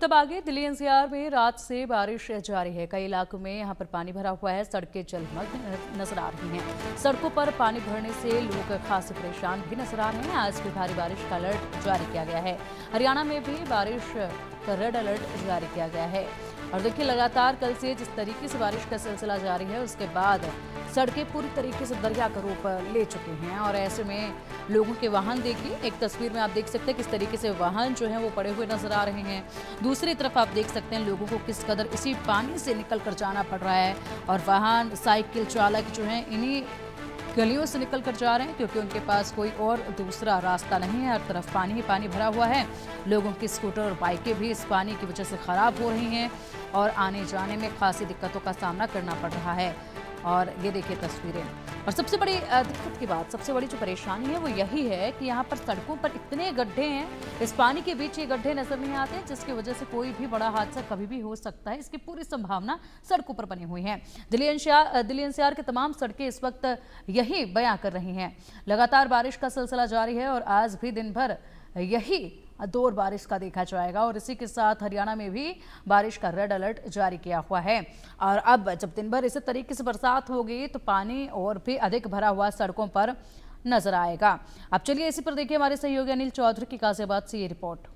तब आगे दिल्ली एनसीआर में रात से बारिश जारी है। कई इलाकों में यहां पर पानी भरा हुआ है। सड़कें जलमग्न नजर आ रही हैं। सड़कों पर पानी भरने से लोग खासी परेशान भी नजर आ रहे हैं। आज भी भारी बारिश का अलर्ट जारी किया गया है। हरियाणा में भी बारिश का रेड अलर्ट जारी किया गया है। और देखिए, लगातार कल से जिस तरीके से बारिश का सिलसिला जारी है, उसके बाद सड़कें पूरी तरीके से दरिया का रूप ले चुकी हैं। और ऐसे में लोगों के वाहन देखिए, एक तस्वीर में आप देख सकते हैं किस तरीके से वाहन जो है वो पड़े हुए नजर आ रहे हैं। दूसरी तरफ आप देख सकते हैं लोगों को किस कदर इसी पानी से निकल कर जाना पड़ रहा है। और वाहन साइकिल चालक जो हैं इन्हीं गलियों से निकल कर जा रहे हैं, क्योंकि उनके पास कोई और दूसरा रास्ता नहीं है। हर तरफ पानी ही पानी भरा हुआ है। लोगों की स्कूटर और बाइकें भी इस पानी की वजह से खराब हो रही हैं और आने जाने में खासी दिक्कतों का सामना करना पड़ रहा है। और ये देखिए तस्वीरें। और सबसे बड़ी दिक्कत की बात, सबसे बड़ी जो परेशानी है वो यही है कि यहाँ पर सड़कों पर इतने गड्ढे हैं, इस पानी के बीच ये गड्ढे नजर नहीं आते, जिसकी वजह से कोई भी बड़ा हादसा कभी भी हो सकता है। इसकी पूरी संभावना सड़कों पर बनी हुई है। दिल्ली एनसीआर की तमाम सड़कें इस वक्त यही बयां कर रही हैं। लगातार बारिश का सिलसिला जारी है और आज भी दिन भर यही दौर बारिश का देखा जाएगा। और इसी के साथ हरियाणा में भी बारिश का रेड अलर्ट जारी किया हुआ है। और अब जब दिन भर इसी तरीके से बरसात होगी तो पानी और भी अधिक भरा हुआ सड़कों पर नजर आएगा। अब चलिए इसी पर देखिए हमारे सहयोगी अनिल चौधरी की गाजियाबाद से ये रिपोर्ट।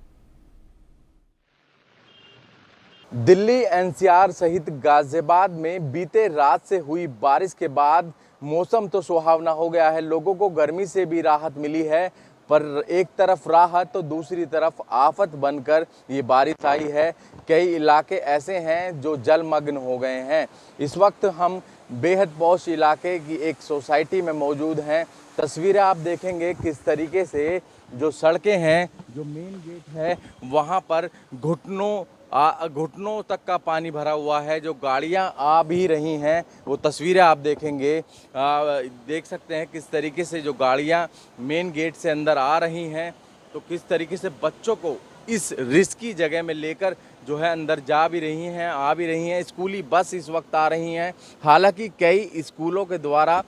दिल्ली एनसीआर सहित गाजियाबाद में बीते रात से हुई बारिश के बाद मौसम तो सुहावना हो गया है। लोगों को गर्मी से भी राहत मिली है, पर एक तरफ राहत तो दूसरी तरफ आफत बनकर ये बारिश आई है। कई इलाके ऐसे हैं जो जलमग्न हो गए हैं। इस वक्त हम बेहद पौष इलाके की एक सोसाइटी में मौजूद हैं। तस्वीरें आप देखेंगे किस तरीके से जो सड़कें हैं, जो मेन गेट है, वहाँ पर घुटनों तक का पानी भरा हुआ है। जो गाड़ियां आ भी रही हैं वो तस्वीरें आप देखेंगे, देख सकते हैं किस तरीके से जो गाड़ियां मेन गेट से अंदर आ रही हैं, तो किस तरीके से बच्चों को इस रिस्की जगह में लेकर जो है अंदर जा भी रही हैं, आ भी रही हैं। स्कूली बस इस वक्त आ रही हैं। हालांकि कई स्कूलों के द्वारा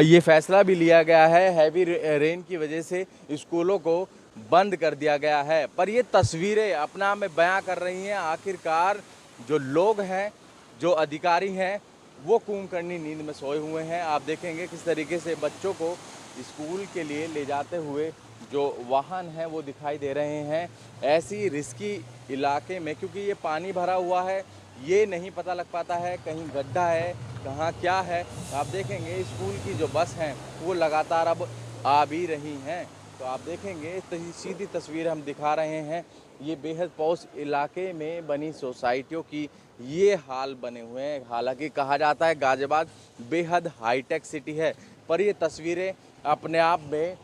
ये फैसला भी लिया गया है, हैवी रेन की वजह से स्कूलों को बंद कर दिया गया है। पर ये तस्वीरें अपना में बयां कर रही हैं आखिरकार जो लोग हैं, जो अधिकारी हैं, वो कुंभकर्णी नींद में सोए हुए हैं। आप देखेंगे किस तरीके से बच्चों को स्कूल के लिए ले जाते हुए जो वाहन हैं वो दिखाई दे रहे हैं। ऐसी रिस्की इलाके में, क्योंकि ये पानी भरा हुआ है, ये नहीं पता लग पाता है कहीं गड्ढा है, कहाँ क्या है। आप देखेंगे स्कूल की जो बस हैं वो लगातार अब आ भी रही हैं। तो आप देखेंगे सीधी तस्वीर हम दिखा रहे हैं। ये बेहद पौष इलाके में बनी सोसाइटियों की ये हाल बने हुए हैं। हालांकि कहा जाता है गाजियाबाद बेहद हाईटेक सिटी है, पर ये तस्वीरें अपने आप में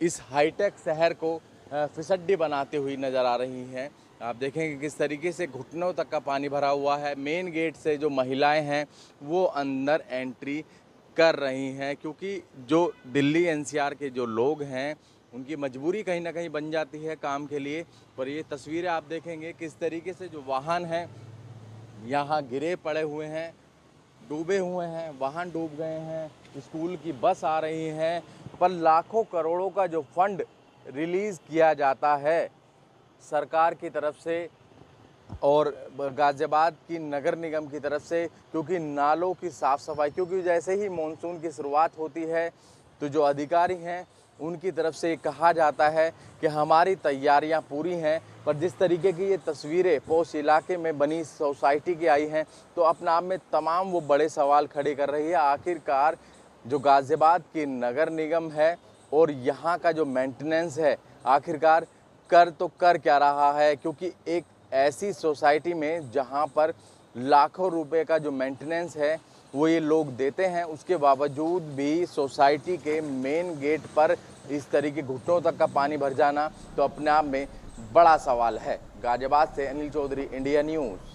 इस हाईटेक शहर को फिसड्डी बनाते हुई नज़र आ रही हैं। आप देखेंगे किस तरीके से घुटनों तक का पानी भरा हुआ है। मेन गेट से जो महिलाएं हैं वो अंदर एंट्री कर रही हैं, क्योंकि जो दिल्ली एनसीआर के जो लोग हैं उनकी मजबूरी कहीं ना कहीं बन जाती है काम के लिए। पर ये तस्वीरें आप देखेंगे किस तरीके से जो वाहन हैं यहाँ गिरे पड़े हुए हैं, डूबे हुए हैं, वाहन डूब गए हैं। स्कूल की बस आ रही हैं, पर लाखों करोड़ों का जो फंड रिलीज़ किया जाता है सरकार की तरफ से और गाजियाबाद की नगर निगम की तरफ से, क्योंकि नालों की साफ़ सफाई, क्योंकि जैसे ही मानसून की शुरुआत होती है तो जो अधिकारी हैं उनकी तरफ से कहा जाता है कि हमारी तैयारियां पूरी हैं। पर जिस तरीके की ये तस्वीरें पौष इलाके में बनी सोसाइटी की आई हैं, तो अपने आप में तमाम वो बड़े सवाल खड़े कर रही है। आखिरकार जो गाजियाबाद की नगर निगम है और यहाँ का जो मेंटेनेंस है, आखिरकार कर क्या रहा है? क्योंकि एक ऐसी सोसाइटी में जहां पर लाखों रुपए का जो मेंटेनेंस है वो ये लोग देते हैं, उसके बावजूद भी सोसाइटी के मेन गेट पर इस तरीके घुटनों तक का पानी भर जाना तो अपने आप में बड़ा सवाल है। गाजियाबाद से अनिल चौधरी, इंडिया न्यूज़।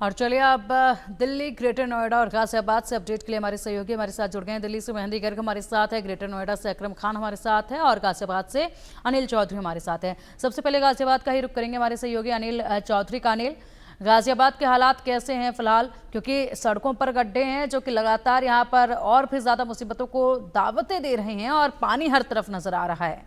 और चलिए अब दिल्ली, ग्रेटर नोएडा और गाजियाबाद से अपडेट के लिए हमारे सहयोगी हमारे साथ जुड़ गए हैं। दिल्ली से मेहंदी गर्ग हमारे साथ है, ग्रेटर नोएडा से अकरम खान हमारे साथ है और गाजियाबाद से अनिल चौधरी हमारे साथ है। सबसे पहले गाजियाबाद का ही रुख करेंगे हमारे सहयोगी अनिल चौधरी का। अनिल, गाजियाबाद के हालात कैसे हैं फिलहाल, क्योंकि सड़कों पर गड्ढे हैं जो कि लगातार यहाँ पर और भी ज़्यादा मुसीबतों को दावतें दे रहे हैं और पानी हर तरफ नजर आ रहा है।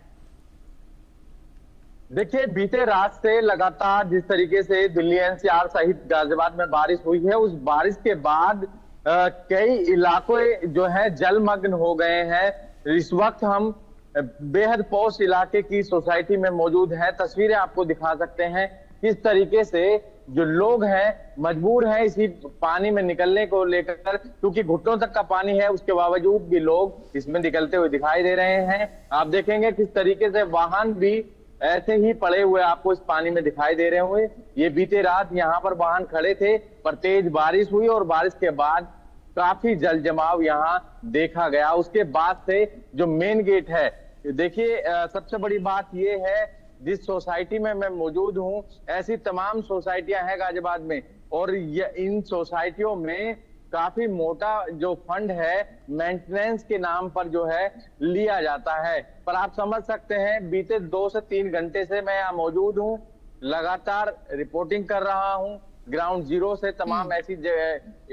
देखिए, बीते रात से लगातार जिस तरीके से दिल्ली एनसीआर सहित गाजियाबाद में बारिश हुई है, उस बारिश के बाद कई इलाके जो है जलमग्न हो गए हैं। इस वक्त हम बेहद पौष इलाके की सोसाइटी में मौजूद हैं। तस्वीरें आपको दिखा सकते हैं किस तरीके से जो लोग हैं मजबूर हैं इसी पानी में निकलने को लेकर, क्योंकि घुटनों तक का पानी है, उसके बावजूद भी लोग इसमें निकलते हुए दिखाई दे रहे हैं। आप देखेंगे किस तरीके से वाहन भी ऐसे ही पड़े हुए आपको इस पानी में दिखाई दे रहे हुए। ये बीते रात यहाँ पर वाहन खड़े थे, पर तेज बारिश हुई और बारिश के बाद काफी जल जमाव यहाँ देखा गया। उसके बाद से जो मेन गेट है, देखिए सबसे बड़ी बात ये है, जिस सोसाइटी में मैं मौजूद हूँ ऐसी तमाम सोसाइटियां हैं गाजियाबाद में, और इन सोसाइटियों में काफी मोटा जो फंड है मेंटेनेंस के नाम पर जो है लिया जाता है। पर आप समझ सकते हैं बीते 2 से 3 घंटे से मैं यहाँ मौजूद हूँ, लगातार रिपोर्टिंग कर रहा हूँ ग्राउंड जीरो से, तमाम ऐसी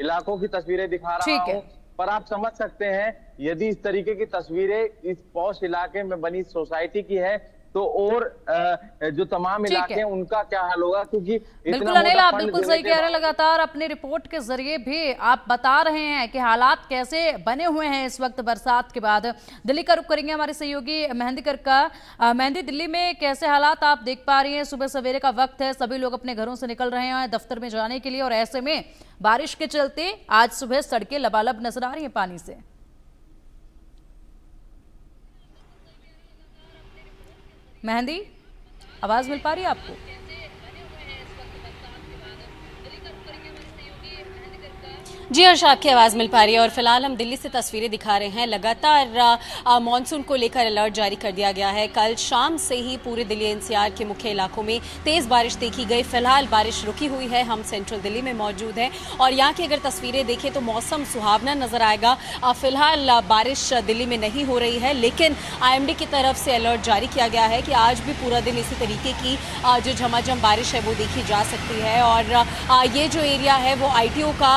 इलाकों की तस्वीरें दिखा रहा हूँ। पर आप समझ सकते हैं यदि इस तरीके की तस्वीरें इस पौष इलाके में बनी सोसाइटी की है तो और जो तमाम इलाके हैं उनका क्या हाल होगा, क्योंकि बिल्कुल अनिल, आप बिल्कुल सही कह रहे हैं। लगातार अपनी रिपोर्ट के जरिए भी आप बता रहे हैं कि हालात कैसे बने हुए हैं इस वक्त बरसात के बाद। दिल्ली का रुख करेंगे हमारे सहयोगी मेहंदी का। मेहंदी, दिल्ली में कैसे हालात आप देख पा रही हैं? सुबह सवेरे का वक्त है, सभी लोग अपने घरों से निकल रहे हैं दफ्तर में जाने के लिए, और ऐसे में बारिश के चलते आज सुबह सड़कें लबालब नजर आ रही हैं पानी से। मेहंदी, आवाज मिल पा रही है आपको? जी हर्ष, आपकी आवाज़ मिल पा रही है और फिलहाल हम दिल्ली से तस्वीरें दिखा रहे हैं। लगातार मानसून को लेकर अलर्ट जारी कर दिया गया है। कल शाम से ही पूरे दिल्ली एनसीआर के मुख्य इलाकों में तेज़ बारिश देखी गई। फिलहाल बारिश रुकी हुई है, हम सेंट्रल दिल्ली में मौजूद हैं और यहाँ की अगर तस्वीरें देखें तो मौसम सुहावना नज़र आएगा। फिलहाल बारिश दिल्ली में नहीं हो रही है, लेकिन IMD की तरफ से अलर्ट जारी किया गया है कि आज भी पूरा दिन इसी तरीके की जो झमाझम बारिश है वो देखी जा सकती है। और ये जो एरिया है वो ITO का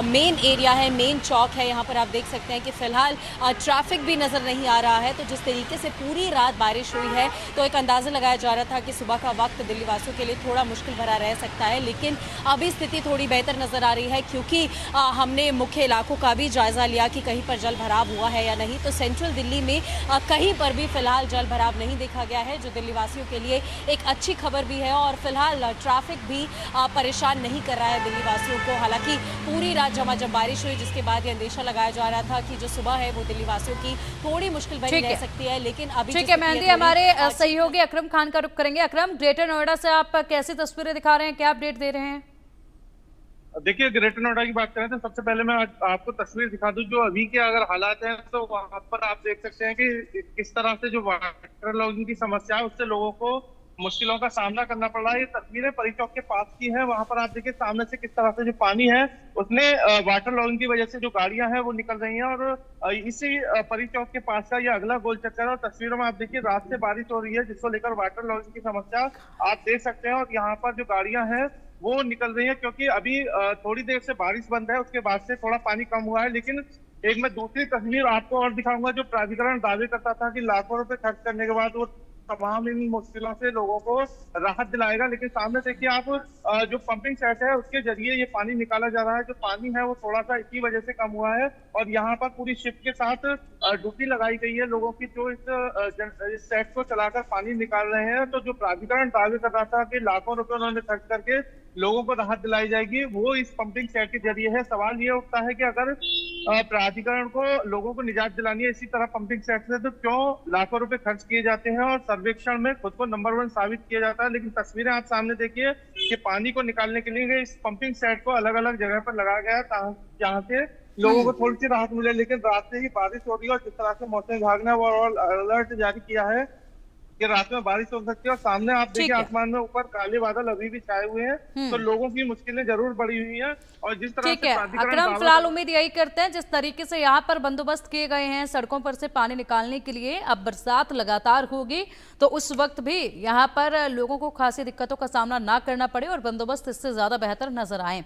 मेन एरिया है, मेन चौक है। यहाँ पर आप देख सकते हैं कि फिलहाल ट्रैफिक भी नज़र नहीं आ रहा है। तो जिस तरीके से पूरी रात बारिश हुई है तो एक अंदाज़ा लगाया जा रहा था कि सुबह का वक्त दिल्ली वासियों के लिए थोड़ा मुश्किल भरा रह सकता है, लेकिन अभी स्थिति थोड़ी बेहतर नज़र आ रही है, क्योंकि हमने मुख्य इलाकों का भी जायज़ा लिया कि कहीं पर जल भराव हुआ है या नहीं। तो सेंट्रल दिल्ली में कहीं पर भी फिलहाल जल भराव नहीं देखा गया है, जो दिल्ली वासियों के लिए एक अच्छी खबर भी है। और फिलहाल ट्रैफिक भी परेशान नहीं कर रहा है दिल्ली वासियों को। हालांकि पूरी रात जब बारिश हुई, जिसके बाद ये अंदेशा लगाया जा रहा था कि जो सुबह है वो दिल्ली वासियों की थोड़ी मुश्किल भरी रह सकती है, लेकिन अभी ठीक है मेहंदी, हमारे सहयोगी अकरम खान का रुख करेंगे। अकरम, ग्रेटर नोएडा से आप कैसी तस्वीरें दिखा रहे हैं, क्या अपडेट दे रहे हैं? देखिए, ग्रेटर नोएडा की बात करें तो सबसे पहले मैं आपको तस्वीर दिखा दूं जो अभी के अगर हालात हैं, तो वहां पर आप देख सकते हैं कि किस तरह से जो वाटर लॉगिंग की समस्या है उससे लोगों को मुश्किलों का सामना करना पड़ रहा है। ये तस्वीरें परी चौक के पास की है। वहां पर आप देखिए सामने से किस तरह से जो पानी है उसने वाटर लॉगिंग की वजह से जो गाड़ियां हैं वो निकल रही हैं, और इसी परी चौक के पास का ये अगला गोल चक्कर है। और तस्वीरों में आप देखिए रात से बारिश हो रही है, जिसको लेकर वाटर लॉगिंग की समस्या आप देख सकते हैं। और यहाँ पर जो गाड़ियां हैं वो निकल रही है, क्योंकि अभी थोड़ी देर से बारिश बंद है, उसके बाद से थोड़ा पानी कम हुआ है। लेकिन एक मैं दूसरी तस्वीर आपको और दिखाऊंगा, जो प्राधिकरण दावे करता था कि लाखों रुपए खर्च करने के बाद वो तमाम इन मुश्किलों से लोगों को राहत दिलाएगा। लेकिन सामने देखिए आप जो पंपिंग सेट है उसके जरिए ये पानी निकाला जा रहा है। जो पानी है वो थोड़ा सा इसी वजह से कम हुआ है, और यहाँ पर पूरी शिफ्ट के साथ ड्यूटी लगाई गई है लोगों की, जो इस सेट को चलाकर पानी निकाल रहे हैं। तो जो प्राधिकरण दावे कर रहा था कि लाखों रुपए उन्होंने खर्च करके लोगों को राहत दिलाई जाएगी, वो इस पंपिंग सेट के जरिए है। सवाल ये उठता है कि अगर प्राधिकरण को लोगों को निजात दिलानी है इसी तरह पंपिंग सेट से, तो क्यों लाखों रुपए खर्च किए जाते हैं और सर्वेक्षण में खुद को नंबर 1 साबित किया जाता है। लेकिन तस्वीरें आप सामने देखिए कि पानी को निकालने के लिए इस पंपिंग सेट को अलग अलग जगह पर लगाया गया जहाँ से लोगों को थोड़ी सी राहत मिले। लेकिन रात से ही बारिश हो रही है, और जिस तरह से मौसम विभाग ने वो अलर्ट जारी किया है कि रात में बारिश हो सकती है, और सामने आप देखिए आसमान में ऊपर काले बादल अभी भी छाए हुए हैं, तो लोगों की मुश्किलें जरूर बढ़ी हुई हैं। और जिस तरह ठीक है अकरम, फिलहाल उम्मीद यही करते हैं जिस तरीके से यहाँ पर बंदोबस्त किए गए हैं सड़कों पर से पानी निकालने के लिए, अब बरसात लगातार होगी तो उस वक्त भी यहाँ पर लोगों को खासी दिक्कतों का सामना ना करना पड़े और बंदोबस्त इससे ज्यादा बेहतर नजर आए।